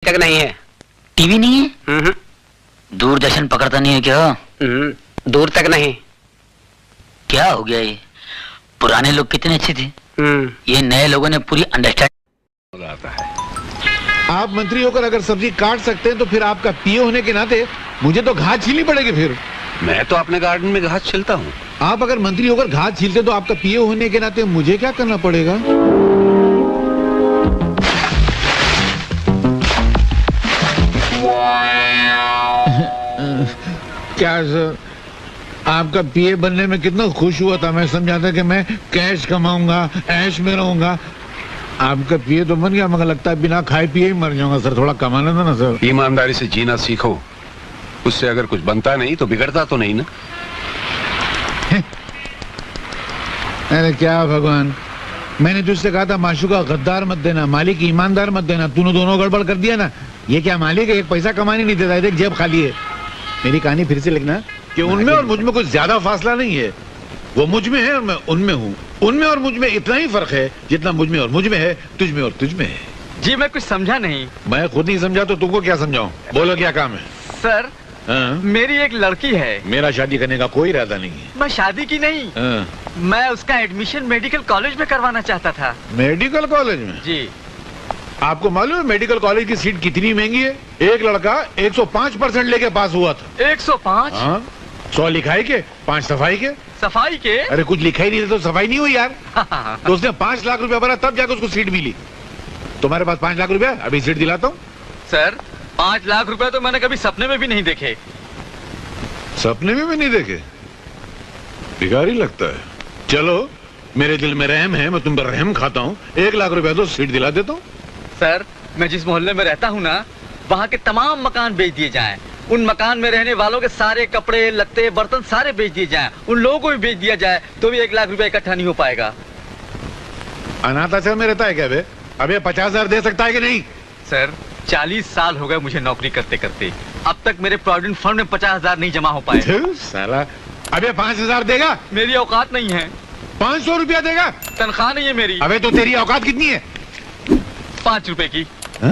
तक नहीं है। टीवी नहीं है? दूरदर्शन पकड़ता नहीं है क्या? दूर तक नहीं। क्या हो गया ये? पुराने लोग कितने अच्छे थे, ये नए लोगों ने पूरी अंडरस्टैंड आता है। आप मंत्री होकर अगर सब्जी काट सकते हैं तो फिर आपका पीए होने के नाते मुझे तो घास छीलनी पड़ेगी। फिर मैं तो अपने गार्डन में घास छिलता हूँ। आप अगर मंत्री होकर घास छीलते तो आपका पीए होने के नाते मुझे क्या करना पड़ेगा? क्या सर, आपका पीए बनने में कितना खुश हुआ था। मैं समझा था कि मैं कैश कमाऊंगा, ऐश में रहूंगा। आपका पीए तो बन गया, मगर लगता है बिना खाए पिए ही मर जाऊंगा। सर थोड़ा कमाना था ना सर। ईमानदारी से जीना सीखो, उससे अगर कुछ बनता नहीं तो बिगड़ता तो नहीं ना। अरे क्या भगवान, मैंने तुझसे कहा था माशूका गद्दार मत देना, मालिक ईमानदार मत देना। तूने दोनों गड़बड़ कर दिया ना। ये क्या मालिक है, एक पैसा कमाने नहीं देता, देख जेब खाली है। मेरी कहानी फिर से लिखना कि उनमें और मुझ में कुछ ज्यादा फासला नहीं है। वो मुझ में है और मैं उनमें हूँ। उनमें और मुझ में इतना ही फर्क है जितना मुझ में और मुझ में है, तुझ में और तुझ में है। जी मैं कुछ समझा नहीं। मैं खुद नहीं समझा तो तुमको क्या समझाऊं? बोलो क्या काम है? सर मेरी एक लड़की है। मेरा शादी करने का कोई इरादा नहीं है। मैं शादी की नहीं, मैं उसका एडमिशन मेडिकल कॉलेज में करवाना चाहता था। मेडिकल कॉलेज में? जी। आपको मालूम है मेडिकल कॉलेज की सीट कितनी महंगी है? एक लड़का 105% लेके पास हुआ था। 105? 100 लिखाई के, 5 सफाई के। सफाई के? अरे कुछ लिखा ही नहीं तो सफाई नहीं हुई यार। तो उसने 5 लाख रुपया भरा तब जाकर उसको सीट मिली। तुम्हारे पास 5 लाख रुपया, अभी सीट दिलाता हूँ। सर 5 लाख रुपए तो मैंने कभी सपने में भी नहीं देखे। सपने में भी नहीं देखे? भिखारी लगता है। चलो मेरे दिल में रहम है, मैं तुम पर रहम खाता हूँ। 1 लाख रुपया तो सीट दिला देता हूँ। सर मैं जिस मोहल्ले में रहता हूँ ना, वहाँ के तमाम मकान बेच दिए जाएं। उन मकान में रहने वालों के सारे कपड़े लत्ते बर्तन सारे बेच दिए जाएं। उन लोगों को भी बेच दिया जाए तो भी 1 लाख रुपए इकट्ठा नहीं हो पाएगा। अनाथ आश्रम में रहता है क्या बे? अबे 50,000 दे सकता है कि नहीं? सर 40 साल हो गए मुझे नौकरी करते करते, अब तक मेरे प्रोविडेंट फंड में 50,000 नहीं जमा हो पाए। साला, अबे 5,000 देगा? मेरी औकात नहीं है। 500 रुपया देगा? तनख्वाह नहीं है मेरी। अबे तो तेरी औकात कितनी है? 5 रुपए की। हा?